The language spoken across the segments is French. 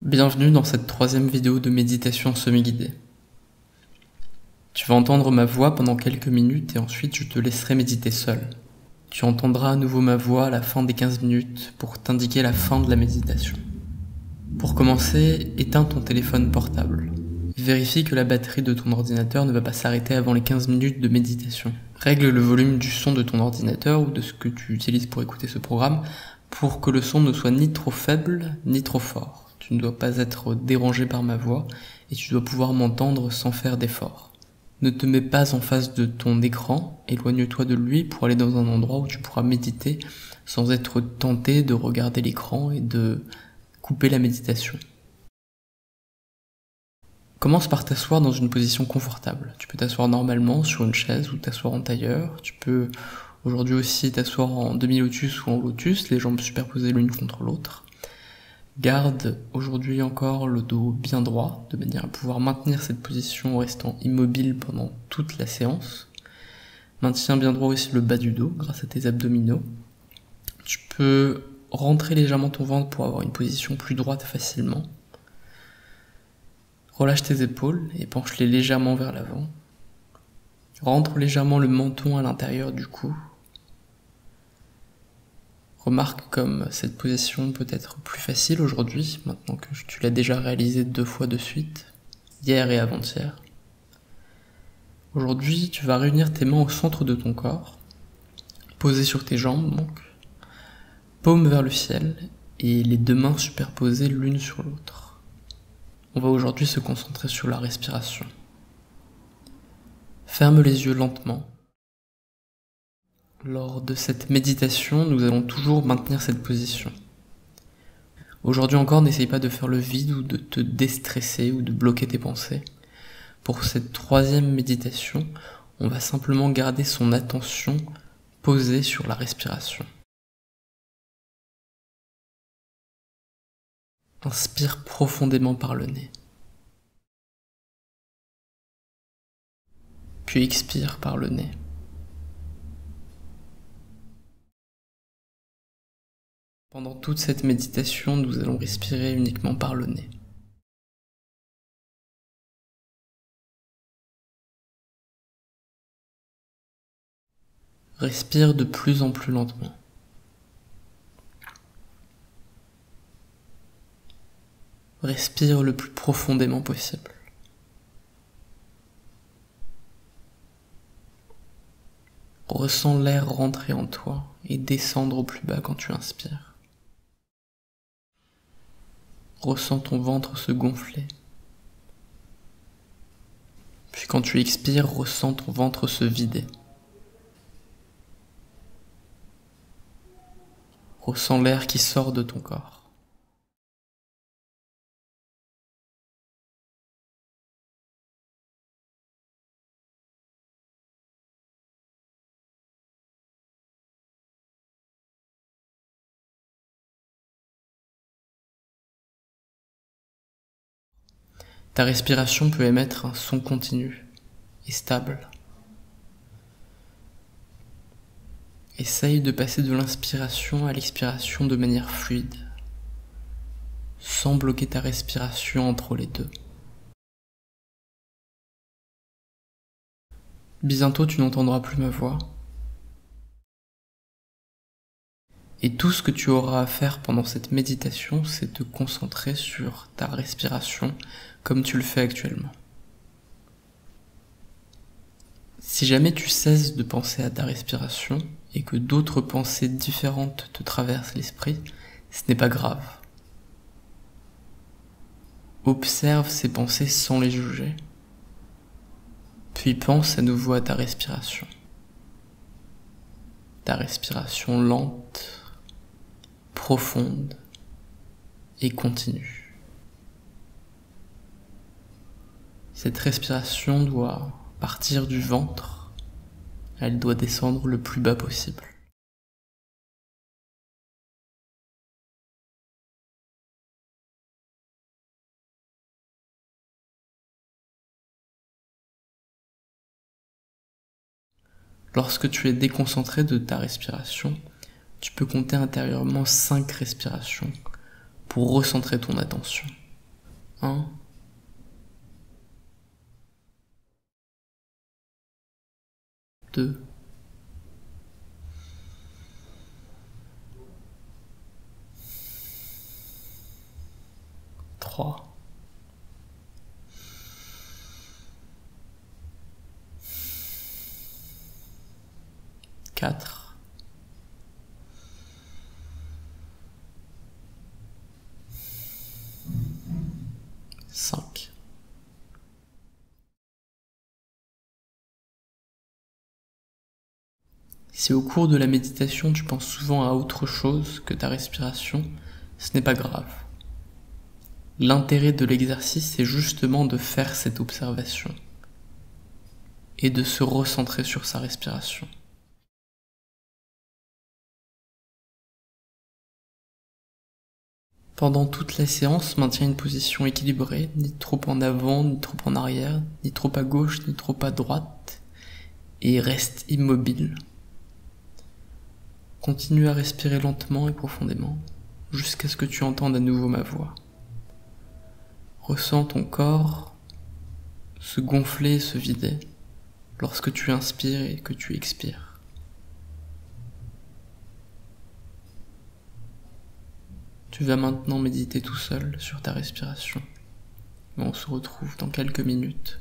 Bienvenue dans cette troisième vidéo de méditation semi-guidée. Tu vas entendre ma voix pendant quelques minutes et ensuite je te laisserai méditer seul. Tu entendras à nouveau ma voix à la fin des 15 minutes pour t'indiquer la fin de la méditation. Pour commencer, éteins ton téléphone portable. Vérifie que la batterie de ton ordinateur ne va pas s'arrêter avant les 15 minutes de méditation. Règle le volume du son de ton ordinateur ou de ce que tu utilises pour écouter ce programme pour que le son ne soit ni trop faible ni trop fort. Tu ne dois pas être dérangé par ma voix et tu dois pouvoir m'entendre sans faire d'effort. Ne te mets pas en face de ton écran, éloigne-toi de lui pour aller dans un endroit où tu pourras méditer sans être tenté de regarder l'écran et de couper la méditation. Commence par t'asseoir dans une position confortable. Tu peux t'asseoir normalement sur une chaise ou t'asseoir en tailleur. Tu peux aujourd'hui aussi t'asseoir en demi-lotus ou en lotus, les jambes superposées l'une contre l'autre. Garde aujourd'hui encore le dos bien droit, de manière à pouvoir maintenir cette position en restant immobile pendant toute la séance. Maintiens bien droit aussi le bas du dos grâce à tes abdominaux. Tu peux rentrer légèrement ton ventre pour avoir une position plus droite facilement. Relâche tes épaules et penche-les légèrement vers l'avant. Rentre légèrement le menton à l'intérieur du cou. Remarque comme cette position peut être plus facile aujourd'hui, maintenant que tu l'as déjà réalisée 2 fois de suite, hier et avant-hier. Aujourd'hui, tu vas réunir tes mains au centre de ton corps, posées sur tes jambes donc, paume vers le ciel et les 2 mains superposées l'une sur l'autre. On va aujourd'hui se concentrer sur la respiration. Ferme les yeux lentement. Lors de cette méditation, nous allons toujours maintenir cette position. Aujourd'hui encore, n'essaye pas de faire le vide ou de te déstresser ou de bloquer tes pensées. Pour cette troisième méditation, on va simplement garder son attention posée sur la respiration. Inspire profondément par le nez. Puis expire par le nez. Pendant toute cette méditation, nous allons respirer uniquement par le nez. Respire de plus en plus lentement. Respire le plus profondément possible. Ressens l'air rentrer en toi et descendre au plus bas quand tu inspires. Ressens ton ventre se gonfler. Puis quand tu expires, ressens ton ventre se vider. Ressens l'air qui sort de ton corps. Ta respiration peut émettre un son continu et stable. Essaye de passer de l'inspiration à l'expiration de manière fluide, sans bloquer ta respiration entre les deux. Bientôt tu n'entendras plus ma voix. Et tout ce que tu auras à faire pendant cette méditation, c'est te concentrer sur ta respiration comme tu le fais actuellement. Si jamais tu cesses de penser à ta respiration et que d'autres pensées différentes te traversent l'esprit, ce n'est pas grave. Observe ces pensées sans les juger, puis pense à nouveau à ta respiration. Ta respiration lente, profonde et continue. Cette respiration doit partir du ventre, elle doit descendre le plus bas possible. Lorsque tu es déconcentré de ta respiration, tu peux compter intérieurement 5 respirations pour recentrer ton attention. 1, 2, 3, 4, 5. Si au cours de la méditation tu penses souvent à autre chose que ta respiration, ce n'est pas grave. L'intérêt de l'exercice est justement de faire cette observation et de se recentrer sur sa respiration. Pendant toute la séance, maintiens une position équilibrée, ni trop en avant, ni trop en arrière, ni trop à gauche, ni trop à droite, et reste immobile. Continue à respirer lentement et profondément, jusqu'à ce que tu entendes à nouveau ma voix. Ressens ton corps se gonfler et se vider lorsque tu inspires et que tu expires. Tu vas maintenant méditer tout seul sur ta respiration. On se retrouve dans quelques minutes.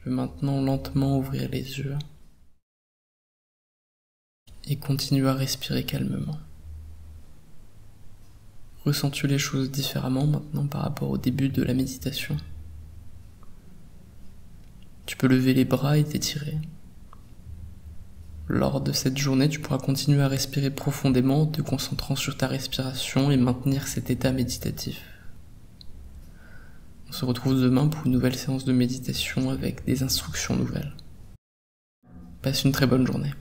peux maintenant lentement ouvrir les yeux et continuer à respirer calmement. Ressens-tu les choses différemment maintenant par rapport au début de la méditation? Tu peux lever les bras et t'étirer. Lors de cette journée, tu pourras continuer à respirer profondément en te concentrant sur ta respiration et maintenir cet état méditatif. On se retrouve demain pour une nouvelle séance de méditation avec des instructions nouvelles. Passe une très bonne journée.